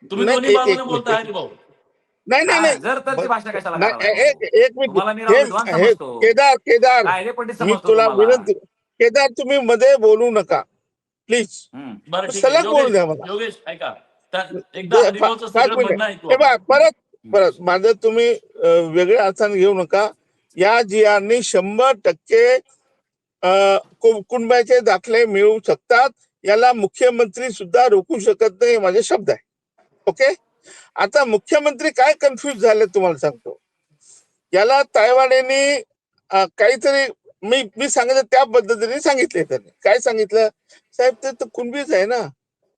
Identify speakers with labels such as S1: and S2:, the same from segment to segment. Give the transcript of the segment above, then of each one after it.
S1: तुम्ही
S2: नाही,
S1: दोन्ही बाजूने
S2: एक
S1: बोलताय
S2: मिनिट.
S1: हरिभाऊ.
S2: नाही नाही नाही
S3: जर तर ती भाषा कशाला
S2: नाही,
S3: करायला
S2: एक मिनिट.
S3: तुम्हाला मी राव विद्वान
S2: हे
S3: समजतो,
S2: केदार
S3: कायदे पंडित
S2: मी
S3: समजतो
S2: तुला
S3: तुम्हाला.
S2: विनंती, केदार तुम्ही मध्ये बोलू नका प्लीज.
S1: बरं ठीक आहे.
S2: सलग बोलू द्या मला.
S1: योगेश ऐका, एकदा हरिभाऊचं
S2: 5
S1: सगळं
S2: मिनिट.
S1: म्हणणं ऐकू
S2: हे बघा,
S1: आपण.
S2: परत माझं तुम्ही वेगळ्या अर्थाने घेऊ नका. या GRने 100% कुटुंबाचे दाखले मिळू शकतात. याला मुख्यमंत्री सुद्धा रोखू शकत नाही, हे माझे शब्द आहे. ओके. आता मुख्यमंत्री काय कन्फ्युज झाले तुम्हाला सांगतो. याला तायवाड्यांनी काहीतरी मी सांगितलं त्या पद्धतीने सांगितले. त्यांनी काय सांगितलं, साहेब ते तर कुणबीच आहे ना,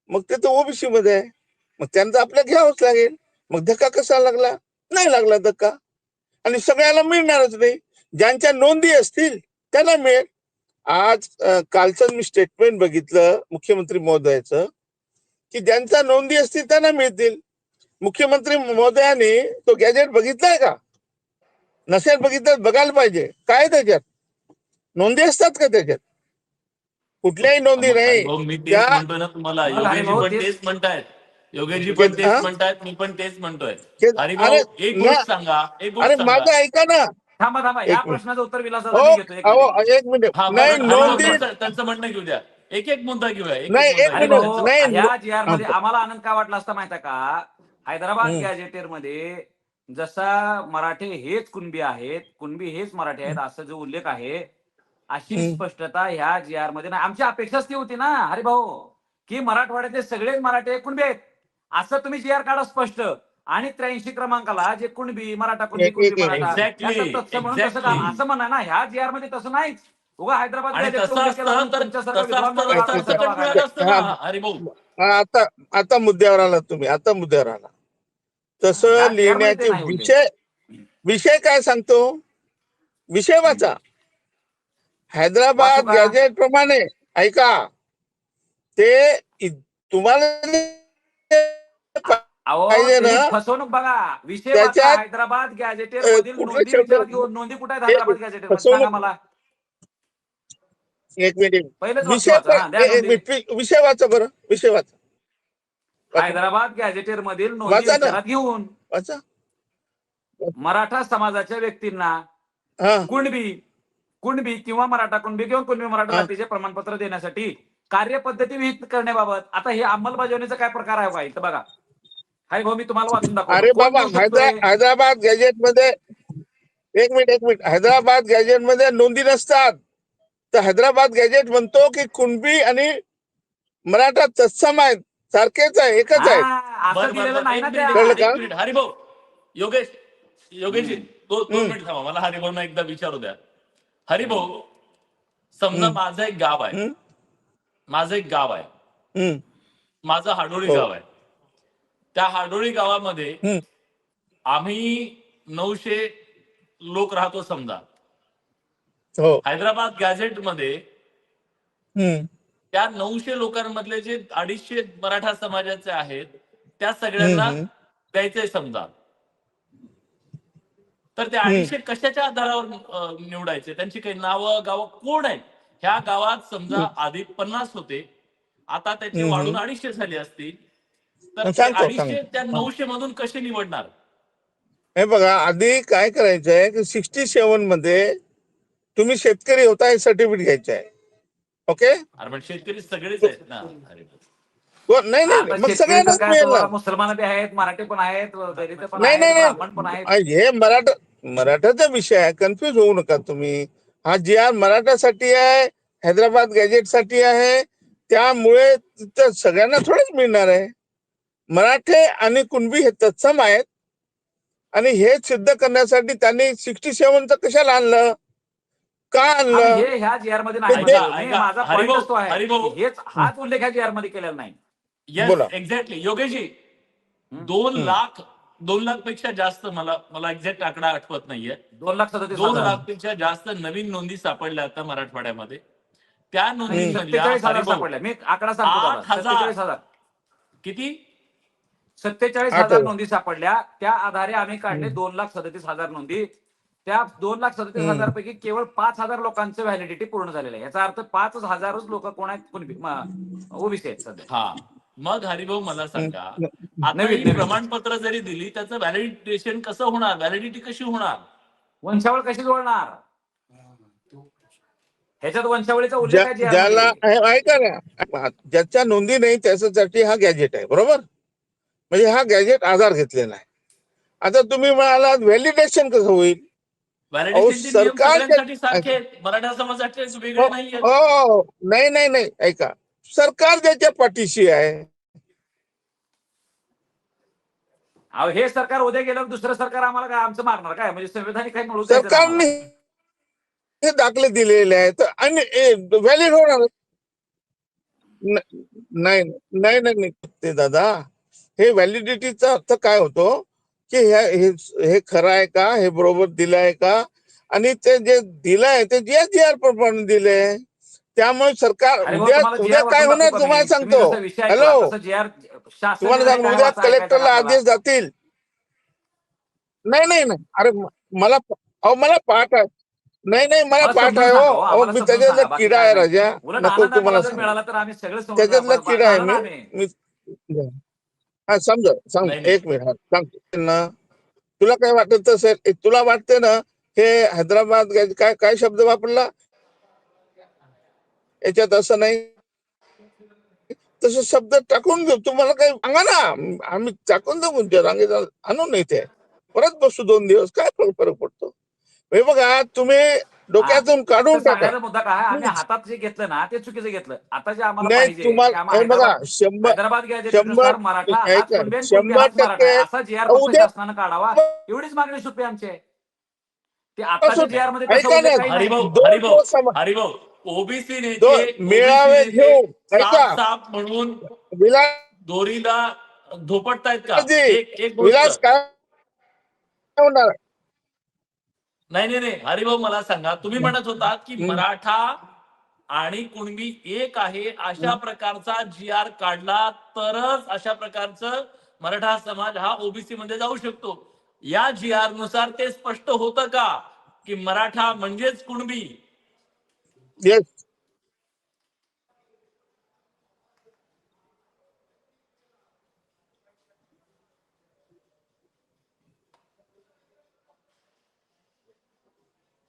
S2: मग ते तर ओबीसी मध्ये आहे, मग त्यांचं आपल्याला घ्यावंच लागेल. मग धक्का कसा लागला, नाही लागला धक्का. आणि सगळ्याला मिळणारच नाही. ज्यांच्या नोंदी असतील त्यांना मिळेल. आज कालचं मी स्टेटमेंट बघितलं मुख्यमंत्री महोदयाचं, की ज्यांच्या नोंदी असतील त्यांना मिळतील. मुख्यमंत्री महोदयाने तो गॅजेट बघितलाय का? नसेल बघितलं, बघायला पाहिजे. काय त्याच्यात नोंदी असतात का? त्याच्यात कुठल्याही नोंदी नाही.
S1: हरिभाऊ, मी तेच
S2: त्या
S1: म्हणतोय ना तुम्हाला. योगेशजी पण तेच म्हणतायत, योगेशजी पण तेच म्हणतायत, मी पण तेच म्हणतोय. हरिभाऊ,
S2: अरे
S1: एक गोष्ट सांगा, एक गोष्ट सांगा.
S2: माझं ऐका ना.
S3: थांबा या
S2: एक मिनिट.
S3: प्रश्नाचं उत्तर विलासदादा
S2: हो,
S3: मी घेतो. एक मिनिट.
S2: एक मिनिट.
S1: हा
S2: नाही
S1: बरं, हरिभाऊ
S2: नोंदी
S1: त्यांचं म्हणणं घेऊ द्या. एक मुद्दा घेऊया.
S2: नाही, एक
S3: अरे
S2: मिनिट.
S3: भाऊ,
S2: नाही,
S3: ह्या GR मध्ये
S2: हा,
S3: आम्हाला आनंद का वाटला असता माहिती आहे का? हैदराबाद गॅजेटेर मध्ये जसा मराठे हेच कुणबी आहेत, कुणबी हेच मराठे आहेत असा जो उल्लेख आहे, अशी स्पष्टता ह्या GR मध्ये नाही. आमची अपेक्षाच ती होती ना हरिभाऊ, की मराठवाड्यातले सगळेच मराठे कुणबी आहेत असं तुम्ही GR काढा स्पष्ट. आणि 83 क्रमांकाला जे कुणबी मराठा कुणबी मराठा म्हणून तसं असं म्हणा ना. ह्या GR मध्ये तसं नाहीच. उगा हैदराबाद
S1: आणि
S3: गॅजेटचा
S1: तसं
S3: उल्लेख केला म्हणून
S1: असतं तर
S3: तुमच्यासारखा
S1: तसं
S3: विद्वान
S1: असतं
S3: माणूस
S1: तर
S3: आला असता
S1: सरसकट
S3: का
S1: मिळालं असतं ना
S3: बघा.
S1: हरिभाऊ.
S2: आता मुद्द्यावर आला तुम्ही. आता मुद्द्यावर आला. तसं
S3: ह्या GR मध्ये ते
S2: लिहिण्याचे
S3: नाही उल्लेख.
S2: विषय काय सांगतो, विषय वाचा. हैदराबाद
S3: वाचू का?
S2: गॅजेट प्रमाणे ऐका, ते तुम्हाला
S3: अहो
S2: पाहिजे
S3: तुम्ही
S2: ना
S3: फसवणूक बघा. विषय वाचा.
S2: त्याच्यात
S3: हैदराबाद गॅजेटेर मधील
S2: कुठले
S3: नोंदी
S2: शब्द,
S3: विचारात घेऊन. नोंदी कुठे आहेत हैदराबाद गॅजेटेर मध्ये सांगा
S2: फसवणूक.
S3: मला.
S2: एक मिनिट.
S3: पहिलेच वाक्य वाचा. हा द्या नोंदी.
S2: विषय वाचा बरं. विषय वाचा.
S3: हैदराबाद गॅजेटेर मधील नोंदी
S2: वाचा ना.
S3: विचारात घेऊन
S2: वाचा.
S3: मराठा समाजाच्या व्यक्तींना
S2: हा
S3: कुणबी किंवा मराठा कुणबी किंवा कुणबी मराठा जातीचे प्रमाणपत्र देण्यासाठी कार्यपद्धती विहित करण्याबाबत आता हे अंमलबजावणीचा काय प्रकार आहे का इथं बघा. हाय भाऊ, मी तुम्हाला वाचून दाखवतो.
S2: अरे
S3: कोण
S2: बाबा,
S3: देऊ शकतोय?
S2: हैदराबाद गॅजेट मध्ये एक मिनिट. हैदराबाद गॅजेट मध्ये नोंदी नसतात. तर हैदराबाद गॅजेट म्हणतो की कुणबी आणि मराठा तत्सम आहेत, सारखेच आहे, एकच आहेत.
S3: असं दिलेलं नाही ना
S1: एक
S3: त्या.
S1: मिनिट हरिभाऊ. योगेशजी 2 मिनिट थांबा. मला हरिभाऊना एकदा विचारू द्या. हरिभाऊ, समजा माझं एक गाव आहे, माझं हाडोळी गाव आहे. त्या हाडोळी गावामध्ये आम्ही 900 लोक राहतो समजा. हैदराबाद गॅजेट मध्ये त्या 900 लोकांमधले जे 250 मराठा समाजाचे आहेत त्या सगळ्यांना द्यायचंय समजा. तर ते 250 कशाच्या आधारावर निवडायचे? त्यांची काही नावं गावं कोण आहेत? ह्या गावात समजा आधी 50 होते, आता त्याची वाढून 250 झाली असतील. तर ते 250 त्या 900 मधून कसे निवडणार?
S2: हे बघा, आधी काय करायचंय की 67 मध्ये तुम्ही शेतकरी होता हे सर्टिफिकेट घ्यायचं आहे. ओके.
S1: अरे पण शेतकरी सगळेच आहेत ना. अरे
S2: नाही मग सगळ्यांनाच मिळेल ना.
S3: मुसलमान बी आहेत, मराठी पण आहेत, दलित पण
S2: नाही
S3: आहेत, ब्राह्मण पण आहेत.
S2: हे मराठाचा विषय आहे. कन्फ्युज होऊ नका तुम्ही. हा GR मराठासाठी आहे, हैदराबाद गॅजेट साठी आहे. त्यामुळे तिथं सगळ्यांना थोडंच मिळणार आहे. मराठे आणि कुणबी हे तत्सम आहेत. आणि हे सिद्ध करण्यासाठी त्यांनी 67चं कशाला आणलं, का आणलं?
S3: हे ह्या GR मध्ये नाही. माझा पॉइंट तो आहे, हेच हाच उल्लेख ह्या GR मध्ये केलेला नाही.
S1: Yes, exactly. योगेशजी, 2 लाख पेक्षा जास्त, मला एक्झॅक्ट आकडा आठवत नाहीये, 2 लाख पेक्षा जास्त नवीन नोंदी सापडल्या आता मराठवाड्यामध्ये. त्या नोंदी
S3: 47,000 सापडल्या. मी आकडा सांगतो. 47,000
S1: किती?
S3: 47,000 नोंदी सापडल्या. त्या आधारे आम्ही काढले 2,37,000 नोंदी. त्या 2,37,000 पैकी केवळ 5,000 लोकांचं व्हॅलिडिटी पूर्ण झालेलं आहे. याचा अर्थ 5,000च लोक कोण आहेत? ओबीसी आहेत सध्या.
S1: मग हरिभाऊ मला सांगा, आता
S3: नवीन
S1: ही
S3: नवीन
S1: प्रमाणपत्र जरी दिली त्याचं व्हॅलिडेशन कसं होणार, व्हॅलिडिटी कशी होणार?
S3: वंशावळ कशी जोडणार? ह्याच्यात वंशावळीचा उल्लेख आहे जी
S2: ज्याला
S3: मध्ये.
S2: ऐका ना, ज्याच्या नोंदी नाही त्याच्यासाठी हा गॅजेट आहे, बरोबर? म्हणजे हा गॅजेट आधार घेतलेला आहे. आता तुम्ही म्हणाला व्हॅलिडेशन कसं होईल?
S1: व्हॅलिडेशनचे नियम
S2: सरकारच्या
S1: सगळ्यांसाठी सारखे आहेत, मराठा समाजाचे
S2: हो
S1: वेगळे नाही आहेत.
S2: हो, नाही नाही नाही, ऐका, सरकार ज्याच्या पाठीशी आहे.
S3: अहो हे सरकार उद्या गेल्यावर दुसरं सरकार आम्हाला काय आमचं मारणार काय? म्हणजे संविधानिक काही मिळू द्यायचं ना
S2: सरकारने
S3: आम्हाला.
S2: हे दाखले दिलेले आहेत आणि व्हॅलिड होणार नाही नाही नाही नाही ते दादा, हे व्हॅलिडिटीचा अर्थ काय होतो की हे खरं आहे का, हे बरोबर दिलं आहे का, आणि ते जे दिलंय ते जी आर प्रमाणे दिले. त्यामुळे सरकार
S3: अरे भाऊ,
S2: उद्या
S3: तुम्हाला जी
S2: उद्या
S3: आर
S2: काय
S3: वाचून दाखवू
S2: होणार
S3: का
S2: तुम्हाला
S3: मी? तुम्ही
S2: सांगतो.
S3: जसं विषय ऐकला
S2: हॅलो,
S3: तसं जी आर शासन
S2: तुम्हाला
S3: निर्णय
S2: सांगतो,
S3: काय
S2: उद्या
S3: वाचा ऐकायचा का
S2: कलेक्टरला
S3: आपल्याला?
S2: आदेश जातील. नाही नाही नाही, अरे मला, अहो मला पाठ आहे. नाही नाही, मला
S3: मला
S2: पाठ
S3: समजून
S2: आहे. हो
S3: सांगा हो,
S2: अहो,
S3: आम्हाला
S2: मी
S3: समजून
S2: त्याच्यातला
S3: सांगा, बाकी
S2: किडा
S3: काय
S2: आहे
S3: नाही.
S2: राजा.
S3: उलट
S2: नको
S3: आनंद
S2: तुम्हाला
S3: मला जर
S2: सांगू,
S3: मिळाला तर आम्ही सगळे
S2: त्याच्यातला किडा आहे
S3: झालं ना आम्ही.
S2: मी. हा समजा सांग,
S1: नाही नाही,
S2: एक मिनिट, हा सांगतो ना. तुला काय वाटत असेल, तुला वाटते ना हे हैदराबाद काय काय शब्द वापरला याच्यात, असं नाही तसं शब्द टाकून घेऊ. तुम्हाला काही सांगा ना, आम्ही टाकून देऊ त्या रांगेत आणून नाही, ते परत बसू 2 दिवस, काय फरक पडतो? हे बघा, तुम्ही
S3: हा,
S2: डोक्यातून
S3: फक्त
S2: काढून टाका
S3: सांगायचा मुद्दा काय, आम्ही
S2: प्लीज.
S3: हातात जे घेतलं ना ते चुकीचं घेतलं. आता जे आम्हाला
S2: नाही
S3: पाहिजे की
S2: तुम्हाला,
S3: आम्हाला
S2: हे बघा,
S3: हैदराबाद गॅजेटनुसार
S2: शंभर
S3: मराठा हाच
S2: ऐका,
S3: कुणबी आणि कुणबी हाच मराठा
S2: 100%
S3: आहे, असा जी आर फक्त
S2: उद्या
S3: शासनानं काढावा, एवढीच मागणी सोपी आमची आहे. ते आत्ताच्या जी
S1: नाही.
S3: आर मध्ये तसा
S2: ऐका
S3: उल्लेख
S2: ना,
S3: काही नाही.
S1: हरिभाऊ
S2: दोन
S1: हरिभाऊ
S2: दिवस
S1: हरिभाऊ ओबीसी नेते,
S2: दोन
S1: ओबीसी
S2: मेळावे
S1: नेते
S2: घेऊन, ऐका,
S1: साफ साफ म्हणून
S2: विलासजी,
S1: दोरीला धोपटतायत का? एक एक गोष्ट,
S2: विलास काय होणार?
S1: नाही नाही नाही, हरिभाऊ मला सांगा, तुम्ही म्हणत होता की
S2: हम्म,
S1: मराठा आणि कुणबी एक आहे, अशा
S2: हम्म.
S1: प्रकारचा जी आर काढला तरच अशा प्रकारचं मराठा समाज हा ओबीसी मध्ये जाऊ शकतो. या जी आर नुसार ते स्पष्ट होतं का की मराठा म्हणजेच कुणबी?
S2: येस.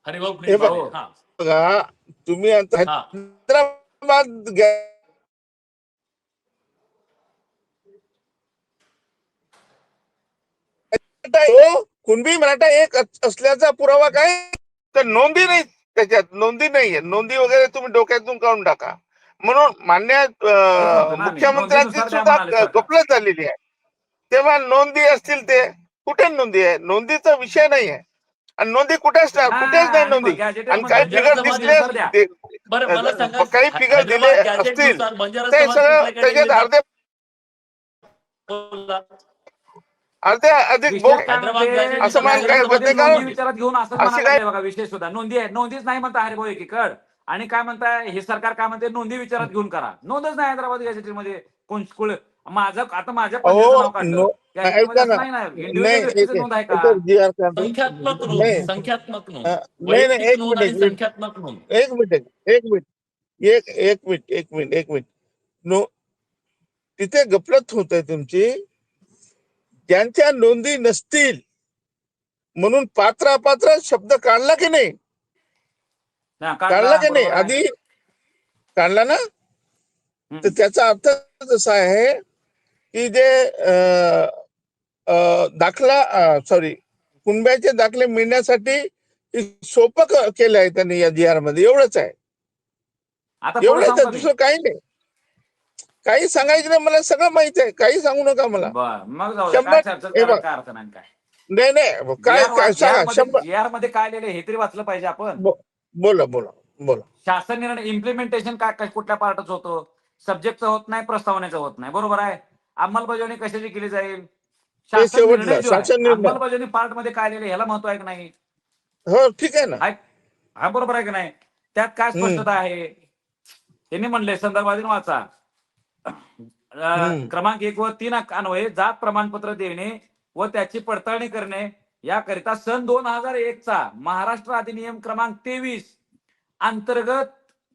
S1: हरिभाऊ
S2: हे
S1: प्लीज
S2: बघ-
S1: बोले.
S3: हो,
S1: हा
S2: बघा, तुम्ही आता
S1: हा,
S2: हैदराबाद कुणबी मराठा एक असल्याचा पुरावा काय? तर नोंदी नाही, त्याच्यात नोंदी नाहीये. नोंदी वगैरे तुम्ही डोक्यातून काढून टाका. म्हणून मान्य
S3: तेच म्हणतो ना आम्ही,
S2: मुख्यमंत्र्यांची
S3: नोंदीनुसार द्या
S2: सुद्धा
S3: म्हणाले सरकार.
S2: गफलत झालेली आहे. तेव्हा नोंदी असतील, ते कुठे नोंदी आहे? नोंदीचा विषय नाही आहे. आणि नोंदी कुठेच
S3: हा,
S2: नाही
S3: आणि
S2: नोंदी.
S3: मग गॅजेटेड
S2: आणि काही
S3: मध्ये
S1: बंजारा
S2: फिगर दिसले,
S1: समाज
S3: द्या.
S1: बरं मला सांगा,
S2: काही फिगर दिले
S1: हैदराबाद गॅजेट
S2: असतील,
S1: नुसार बंजारा
S2: ते
S1: समाज
S2: सगळं
S1: कुठल्या
S2: त्याच्यात
S1: कॅटेगरीत
S2: अर्धे अर्धे अधिक
S3: विशेष काय
S1: हैदराबाद
S3: म्हणते,
S1: गॅजेट
S2: असं
S1: नुसार
S2: मान
S1: बंजारा
S2: काय
S1: समाज
S3: गॅजेटमध्ये
S2: म्हणते
S1: कुठे
S2: का?
S3: नोंदी
S1: येईल?
S3: विचारात घेऊन असंच
S2: असे
S3: म्हणायला
S2: काय?
S3: लागले बघा. विषय सुद्धा नोंदी आहे, नोंदीच नाही म्हणता हरिभाऊ एकीकड. आणि काय म्हणताय, हे सरकार काय म्हणते, नोंदी विचारात घेऊन करा. नोंदच नाही हैदराबाद गॅजेटमध्ये. कोण माझं आता माझ्या पंजाचं
S2: अहो
S3: नाव काढलं गॅजेटमध्ये,
S2: ऐका
S3: असं
S2: ना,
S3: नाही ना, इंडिव्हिज्युअल
S2: नाही
S3: व्यक्तीचं नोंद आहे का?
S2: जी आर काढतो.
S1: संख्यात्मक नोंद,
S2: नाही
S1: संख्यात्मक नोंद,
S2: नाही नाही,
S1: वैयक्तिक
S2: एक
S1: नोंद
S2: मिनिट
S1: आणि
S2: एक मिनिट
S1: संख्यात्मक नोंद.
S2: एक मिनिट एक मिनिट एक मिनिट नो, तिथे गफलत होत आहे तुमची. ज्यांच्या नोंदी नसतील म्हणून पात्र अपात्र शब्द काढला की नाही?
S3: हा,
S2: काढला
S3: काढला,
S2: की नाही?
S3: बरोबर आहे.
S2: आधी काढला ना? तर
S3: हम्म.
S2: त्याचा अर्थ असा आहे की जे दाखला, सॉरी, कुणब्याचे दाखले मिळण्यासाठी सोपं केलं आहे त्यांनी या जी आर मध्ये. एवढंच आहे,
S3: आता पुढे
S2: एवढंच
S3: सांगू
S2: आहे,
S3: का मी?
S2: दुसरं काही नाही. काही सांगायचं नाही, मला सगळं माहित आहे, काही सांगू नका मला.
S3: बर, मग जाऊ द्या, काय
S2: 100,
S3: चर्चा
S2: हे
S3: करायला
S2: बघ,
S3: काय अर्थ नाही काय.
S2: नाही नाही,
S3: जी
S2: काय काय
S3: आर
S2: सांगा,
S3: मध्ये
S2: 100.
S3: जी आर मध्ये काय लिहिले हे तरी वाचलं पाहिजे आपण.
S2: बोला बोला बोला.
S3: शासन निर्णय इम्प्लिमेंटेशन काय कुठल्या पार्टचं होतं? सब्जेक्टचं होत नाही, प्रस्तावनेचं होत नाही, बरोबर आहे. अंमलबजावणी कशाची केली जाईल?
S2: ते
S3: शासन निर्णय
S2: शेवटलं
S3: जो आहे,
S2: शासन निर्णय.
S3: अंमलबजावणी पार्ट मध्ये काय लिहिले ह्याला महत्व आहे की नाही?
S2: हो ठीक आहे ना.
S3: हा बरोबर आहे की नाही? त्यात काय
S2: हम्म
S3: स्पष्टता आहे? त्यांनी म्हणले संदर्भाधीन वाचा.
S2: हम्म
S3: क्रमांक 1 व 3 अन्वये जात प्रमाणपत्र देणे व त्याची पडताळणी करणे याकरिता सन 2001 चा महाराष्ट्र अधिनियम क्रमांक 23 अंतर्गत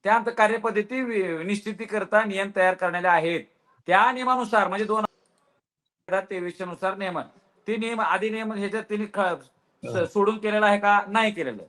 S3: त्या कार्यपद्धती निश्चिती करता नियम तयार करण्यात आहेत. त्या नियमानुसार म्हणजे 2023 नुसार नियमन ते नियम आधी नियम ह्याच्यात त्यांनी सोडून केलेला आहे का नाही केलेलं.